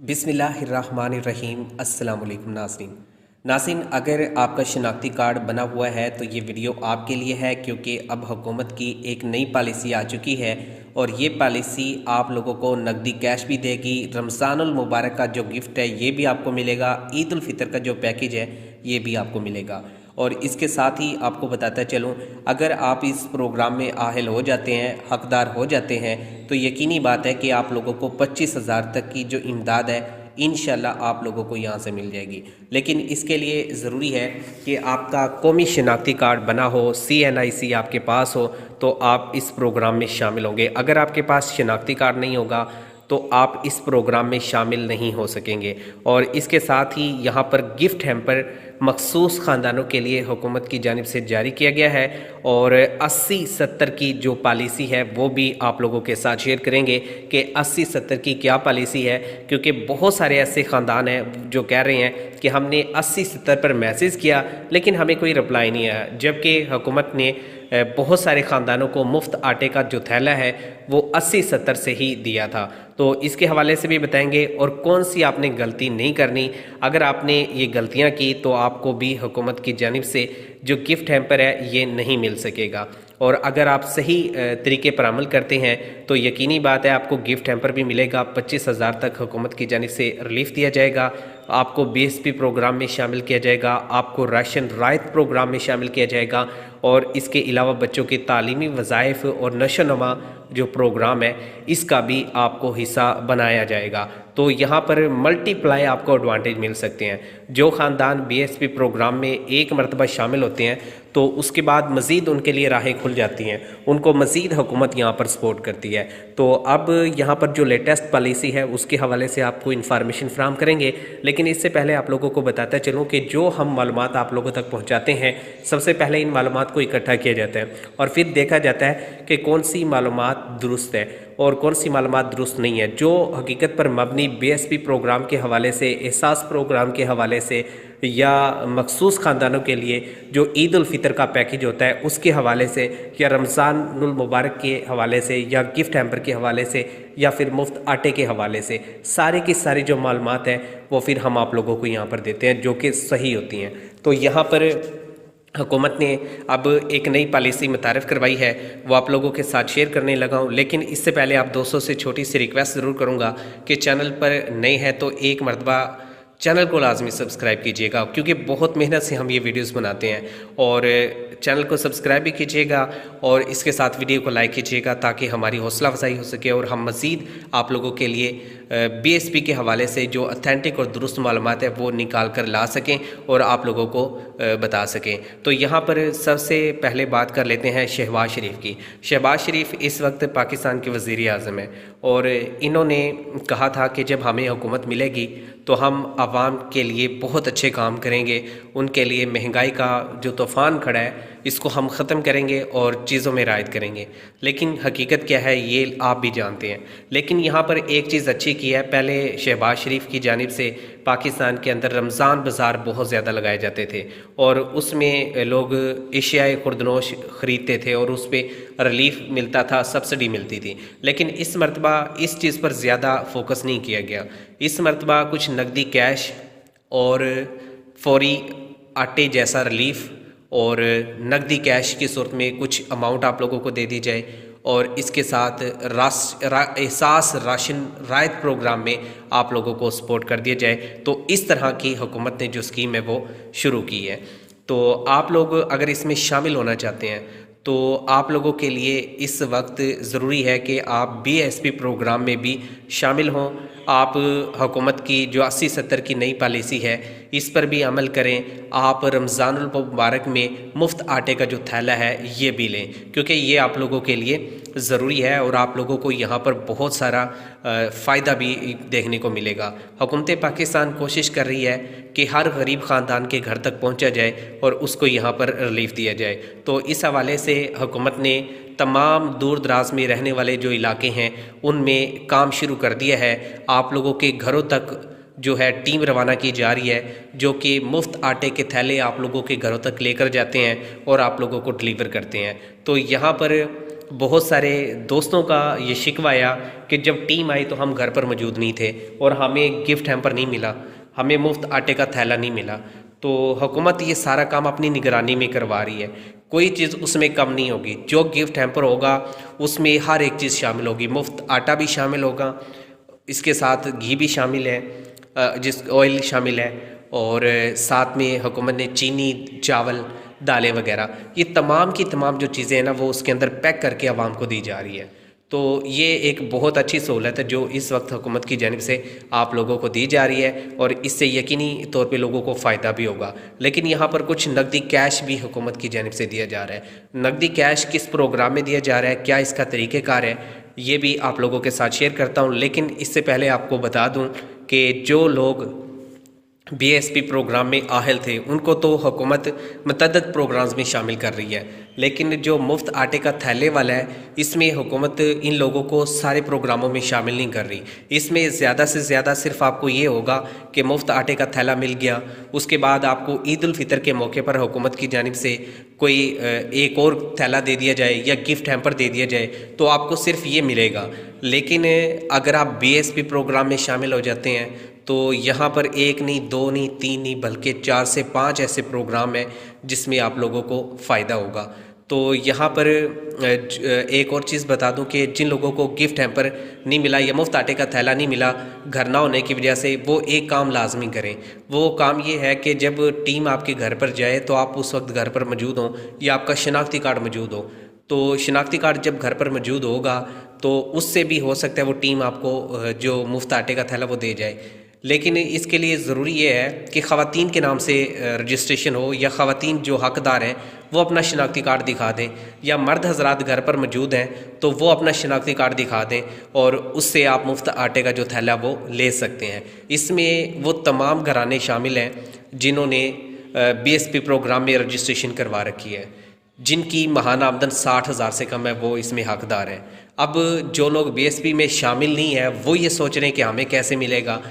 बिस्मिल्लाहिर्रहमानिर्रहीम। अस्सलाम वालेकुम नाज़रीन, अगर आपका शनाख्ती कार्ड बना हुआ है तो ये वीडियो आपके लिए है, क्योंकि अब हुकूमत की एक नई पॉलिसी आ चुकी है और ये पॉलिसी आप लोगों को नकदी कैश भी देगी। रमज़ानुल मुबारक का जो गिफ्ट है ये भी आपको मिलेगा, ईद उल फितर का जो पैकेज है ये भी आपको मिलेगा। और इसके साथ ही आपको बताता चलूँ, अगर आप इस प्रोग्राम में आहिल हो जाते हैं, हकदार हो जाते हैं, तो यकीनी बात है कि आप लोगों को 25,000 तक की जो इमदाद है इंशाल्लाह आप लोगों को यहाँ से मिल जाएगी। लेकिन इसके लिए ज़रूरी है कि आपका कौमी शनाख्ती कार्ड बना हो, CNIC आपके पास हो, तो आप इस प्रोग्राम में शामिल होंगे। अगर आपके पास शनाख्ती कार्ड नहीं होगा तो आप इस प्रोग्राम में शामिल नहीं हो सकेंगे। और इसके साथ ही यहाँ पर गिफ्ट हैम्पर मखसूस ख़ानदानों के लिए हुकूमत की जानिब से जारी किया गया है और 80-70 की जो पॉलिसी है वो भी आप लोगों के साथ शेयर करेंगे कि 80-70 की क्या पॉलिसी है, क्योंकि बहुत सारे ऐसे ख़ानदान हैं जो कह रहे हैं कि हमने 80-70 पर मैसेज किया लेकिन हमें कोई रिप्लाई नहीं आया, जबकि हुकूमत ने बहुत सारे ख़ानदानों को मुफ्त आटे का जो थैला है वो 80-70 से ही दिया था। तो इसके हवाले से भी बताएंगे और कौन सी आपने गलती नहीं करनी। अगर आपने ये गलतियां की तो आपको भी हुकूमत की जानिब से जो गिफ्ट हैम्पर है ये नहीं मिल सकेगा। और अगर आप सही तरीके पर अमल करते हैं तो यकीनी बात है आपको गिफ्ट हैम्पर भी मिलेगा। 25,000 तक हुकूमत की जानिब से रिलीफ दिया जाएगा, आपको BSP प्रोग्राम में शामिल किया जाएगा, आपको राशन रायत प्रोग्राम में शामिल किया जाएगा और इसके अलावा बच्चों के तालीमी वज़ाइफ और नशो नमा जो प्रोग्राम है इसका भी आपको हिस्सा बनाया जाएगा। तो यहाँ पर मल्टीप्लाई आपको एडवांटेज मिल सकते हैं। जो ख़ानदान BSP प्रोग्राम में एक मरतबा शामिल होते हैं तो उसके बाद मज़ीद उनके लिए राहें खुल जाती हैं, उनको मज़ीद हुकूमत यहाँ पर सपोर्ट करती है। तो अब यहाँ पर जो लेटेस्ट पॉलिसी है उसके हवाले से आपको इन्फॉर्मेशन फ्राहम करेंगे, लेकिन इससे पहले आप लोगों को बताता चलूँ कि जो हम मालूमात आप लोगों तक पहुँचाते हैं सबसे पहले इन मालूमात को इकट्ठा किया जाता है और फिर देखा जाता है कि कौन सी मालूमात दुरुस्त है और कौन सी मालूमात दुरुस्त नहीं है। जो हकीकत पर मबनी BSP प्रोग्राम के हवाले से, एहसास प्रोग्राम के हवाले से या मखसूस ख़ानदानों के लिए जो ईद उल फितर का पैकेज होता है उसके हवाले से, या रमज़ानुल मुबारक के हवाले से, या गिफ्ट हैम्पर के हवाले से, या फिर मुफ्त आटे के हवाले से, सारी की सारी जो मालूमात है वो फिर हम आप लोगों को यहाँ पर देते हैं जो कि सही होती हैं। तो यहाँ पर हुकूमत ने अब एक नई पॉलिसी मुतारिफ़ करवाई है, वो आप लोगों के साथ शेयर करने लगा हूँ। लेकिन इससे पहले आप दोस्तों से छोटी सी रिक्वेस्ट ज़रूर करूँगा कि चैनल पर नए हैं तो एक मरतबा चैनल को लाजमी सब्सक्राइब कीजिएगा, क्योंकि बहुत मेहनत से हम ये वीडियोस बनाते हैं। और चैनल को सब्सक्राइब भी कीजिएगा और इसके साथ वीडियो को लाइक कीजिएगा ताकि हमारी हौसला अफजाई हो सके और हम मज़ीद आप लोगों के लिए BSP के हवाले से जो ऑथेंटिक और दुरुस्त मालूमात है वो निकाल कर ला सकें और आप लोगों को बता सकें। तो यहाँ पर सबसे पहले बात कर लेते हैं शहबाज शरीफ की। शहबाज शरीफ इस वक्त पाकिस्तान के वज़ीर आज़म है और इन्होंने कहा था कि जब हमें हुकूमत मिलेगी तो हम आवाम के लिए बहुत अच्छे काम करेंगे, उनके लिए महंगाई का जो तूफ़ान खड़ा है इसको हम ख़त्म करेंगे और चीज़ों में रायत करेंगे। लेकिन हकीकत क्या है ये आप भी जानते हैं। लेकिन यहाँ पर एक चीज़ अच्छी की है, पहले शहबाज शरीफ की जानिब से पाकिस्तान के अंदर रमज़ान बाज़ार बहुत ज़्यादा लगाए जाते थे और उसमें लोग एशियाई खुर्दनोश ख़रीदते थे और उस पर रिलीफ मिलता था, सब्सिडी मिलती थी। लेकिन इस मरतबा इस चीज़ पर ज़्यादा फोकस नहीं किया गया। इस मरतबा कुछ नकदी कैश और फौरी आटे जैसा रिलीफ और नकदी कैश की सूरत में कुछ अमाउंट आप लोगों को दे दी जाए और इसके साथ एहसास राशन रायत प्रोग्राम में आप लोगों को सपोर्ट कर दिया जाए। तो इस तरह की हुकूमत ने जो स्कीम है वो शुरू की है। तो आप लोग अगर इसमें शामिल होना चाहते हैं तो आप लोगों के लिए इस वक्त ज़रूरी है कि आप BSP प्रोग्राम में भी शामिल हों। आप हुकूमत की जो 80-70 की नई पॉलिसी है इस पर भी अमल करें। आप रमज़ानुल मुबारक में मुफ्त आटे का जो थैला है ये भी लें, क्योंकि ये आप लोगों के लिए ज़रूरी है और आप लोगों को यहाँ पर बहुत सारा फ़ायदा भी देखने को मिलेगा। हुकूमत पाकिस्तान कोशिश कर रही है कि हर गरीब ख़ानदान के घर तक पहुँचा जाए और उसको यहाँ पर रिलीफ दिया जाए। तो इस हवाले से हुकूमत ने तमाम दूर दराज में रहने वाले जो इलाके हैं उनमें काम शुरू कर दिया है। आप लोगों के घरों तक जो है टीम रवाना की जा रही है जो कि मुफ्त आटे के थैले आप लोगों के घरों तक लेकर जाते हैं और आप लोगों को डिलीवर करते हैं। तो यहाँ पर बहुत सारे दोस्तों का ये शिकवा आया कि जब टीम आई तो हम घर पर मौजूद नहीं थे और हमें गिफ्ट हैम्पर नहीं मिला, हमें मुफ्त आटे का थैला नहीं मिला। तो हुकूमत ये सारा काम अपनी निगरानी में करवा रही है, कोई चीज़ उसमें कम नहीं होगी। जो गिफ्ट हैम्पर होगा उसमें हर एक चीज़ शामिल होगी, मुफ्त आटा भी शामिल होगा, इसके साथ घी भी शामिल है, जिस ऑयल शामिल है, और साथ में हुकूमत ने चीनी, चावल, दालें वगैरह, ये तमाम की तमाम जो चीज़ें हैं ना वो उसके अंदर पैक करके आवाम को दी जा रही है। तो ये एक बहुत अच्छी सहूलत है जो इस वक्त हुकूमत की जानिब से आप लोगों को दी जा रही है और इससे यकीनी तौर पे लोगों को फ़ायदा भी होगा। लेकिन यहाँ पर कुछ नकदी कैश भी हुकूमत की जानिब से दिया जा रहा है। नकदी कैश किस प्रोग्राम में दिया जा रहा है, क्या इसका तरीक़ेकार है, ये भी आप लोगों के साथ शेयर करता हूँ। लेकिन इससे पहले आपको बता दूँ कि जो लोग BSP प्रोग्राम में आहल थे उनको तो हुकूमत मतअद्दद प्रोग्राम्स में शामिल कर रही है, लेकिन जो मुफ्त आटे का थैले वाला है इसमें हुकूमत इन लोगों को सारे प्रोग्रामों में शामिल नहीं कर रही। इसमें ज़्यादा से ज़्यादा सिर्फ आपको ये होगा कि मुफ्त आटे का थैला मिल गया, उसके बाद आपको ईद उल फितर के मौके पर हुकूमत की जानिब से कोई एक और थैला दे दिया जाए या गिफ्ट हैम्पर दे दिया जाए तो आपको सिर्फ ये मिलेगा। लेकिन अगर आप BSP प्रोग्राम में शामिल हो जाते हैं तो यहाँ पर एक नहीं, दो नहीं, तीन नहीं, बल्कि 4 से 5 ऐसे प्रोग्राम हैं जिसमें आप लोगों को फ़ायदा होगा। तो यहाँ पर एक और चीज़ बता दूं कि जिन लोगों को गिफ्ट हैम्पर नहीं मिला या मुफ्त आटे का थैला नहीं मिला घर ना होने की वजह से, वो एक काम लाजमी करें। वो काम ये है कि जब टीम आपके घर पर जाए तो आप उस वक्त घर पर मौजूद हों या आपका शनाख्ती कार्ड मौजूद हो। तो शनाख्ती कार्ड जब घर पर मौजूद होगा तो उससे भी हो सकता है वो टीम आपको जो मुफ्त आटे का थैला वो दे जाए। लेकिन इसके लिए ज़रूरी ये है कि ख़वातीन के नाम से रजिस्ट्रेशन हो या ख़वातीन जो हक़दार हैं वो अपना शनाख्ती कार्ड दिखा दें, या मर्द हजरात घर पर मौजूद हैं तो वो अपना शनाख्ती कार्ड दिखा दें और उससे आप मुफ्त आटे का जो थैला वो ले सकते हैं। इसमें वो तमाम घराने शामिल हैं जिन्होंने BSP प्रोग्राम में रजिस्ट्रेशन करवा रखी है, जिनकी माहाना आमदन 60,000 से कम है, वो इसमें हक़दार हैं। अब जो लोग BSP में शामिल नहीं है वो ये सोच रहे हैं कि हमें कैसे मिलेगा,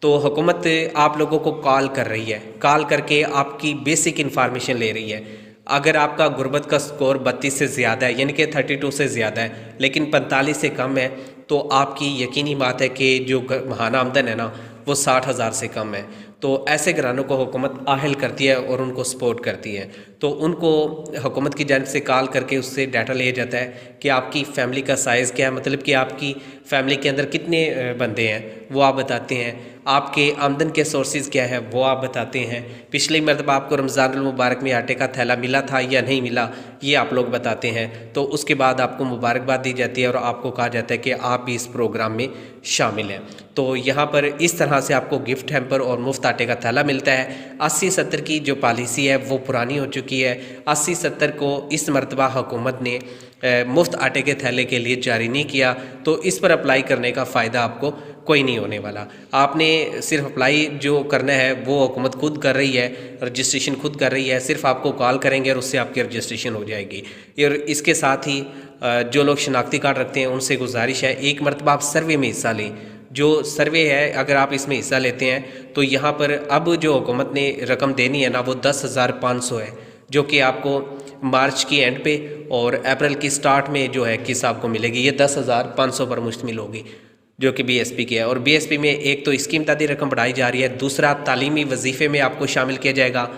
तो हुकूमत आप लोगों को कॉल कर रही है, कॉल करके आपकी बेसिक इन्फॉर्मेशन ले रही है। अगर आपका गुर्बत का स्कोर 32 से ज़्यादा है, यानी कि 32 से ज़्यादा है, लेकिन 45 से कम है, तो आपकी यकीनी बात है कि जो माहाना आमदन है ना वो 60,000 से कम है। तो ऐसे घरानों को हुकूमत आहल करती है और उनको सपोर्ट करती है। तो उनको हुकूमत की जानिब से कॉल करके उससे डाटा लिया जाता है कि आपकी फ़ैमिली का साइज़ क्या है, मतलब कि आपकी फ़ैमिली के अंदर कितने बंदे हैं वो आप बताते हैं, आपके आमदन के सोर्सेज क्या है वो आप बताते हैं, पिछली मरतबा आपको रमज़ानुल मुबारक में आटे का थैला मिला था या नहीं मिला ये आप लोग बताते हैं। तो उसके बाद आपको मुबारकबाद दी जाती है और आपको कहा जाता है कि आप भी इस प्रोग्राम में शामिल हैं। तो यहाँ पर इस तरह से आपको गिफ्ट हैम्पर और मुफ्त आटे का थैला मिलता है। 80-70 की जो पॉलिसी है वो पुरानी हो चुकी है। 80-70 को इस मरतबा हुकूमत ने मुफ्त आटे के थैले के लिए जारी नहीं किया, तो इस पर अप्लाई करने का फ़ायदा आपको कोई नहीं होने वाला। आपने सिर्फ अप्लाई जो करना है वो हुकूमत खुद कर रही है, रजिस्ट्रेशन खुद कर रही है, सिर्फ आपको कॉल करेंगे और उससे आपकी रजिस्ट्रेशन हो जाएगी। और इसके साथ ही जो लोग शनाख्ती कार्ड रखते हैं उनसे गुजारिश है एक मरतबा आप सर्वे में हिस्सा लें। जो सर्वे है अगर आप इसमें हिस्सा लेते हैं तो यहाँ पर अब जो हुकूमत ने रकम देनी है ना वो 10,500 है, जो कि आपको मार्च की एंड पे और अप्रैल की स्टार्ट में जो है किस आपको मिलेगी। ये 10,500 पर मुश्तमिल होगी जो कि BSP की है। और BSP में एक तो इसकी इमदादी रकम बढ़ाई जा रही है, दूसरा तालीमी वजीफ़े में आपको शामिल किया जाएगा,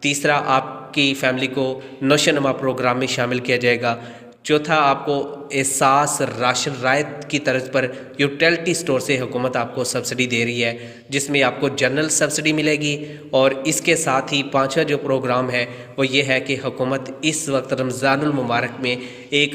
तीसरा आपकी फ़ैमिली को नौशनमा प्रोग्राम में शामिल किया जाएगा, चौथा आपको एहसास राशन रायत की तर्ज पर यूटिलिटी स्टोर से हुकूमत आपको सब्सिडी दे रही है जिसमें आपको जनरल सब्सिडी मिलेगी। और इसके साथ ही पांचवा जो प्रोग्राम है वो ये है कि हुकूमत इस वक्त रमज़ानुल मुबारक में एक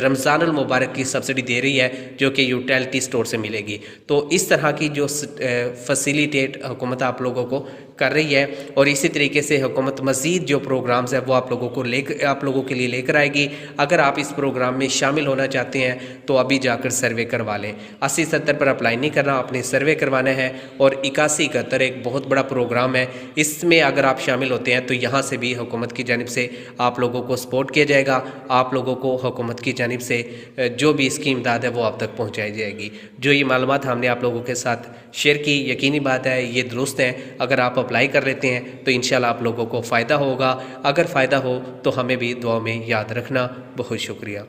रमज़ानुल मुबारक की सब्सिडी दे रही है जो कि यूटिलिटी स्टोर से मिलेगी। तो इस तरह की जो फैसिलिटेट हुकूमत आप लोगों को कर रही है और इसी तरीके से हुकूमत मज़ीद जो प्रोग्राम्स है वो आप लोगों के लिए लेकर आएगी। अगर आप इस प्रोग्राम में शामिल होना चाहते हैं तो अभी जाकर सर्वे करवा लें। 80-70 पर अप्लाई नहीं करना, अपने सर्वे करवाना है। और 81-71 एक बहुत बड़ा प्रोग्राम है, इसमें अगर आप शामिल होते हैं तो यहाँ से भी हुकूमत की जानिब से आप लोगों को सपोर्ट किया जाएगा। आप लोगों को हुकूमत की जानिब से जो भी इसकी इमदाद है वो आप तक पहुँचाई जाएगी। जो ये मालूमात हमने आप लोगों के साथ शेयर की, यकीनी बात है ये दुरुस्त है। अगर आप अप्लाई कर लेते हैं तो इंशाल्लाह आप लोगों को फ़ायदा होगा। अगर फ़ायदा हो तो हमें भी दुआ में याद रखना। बहुत शुक्रिया।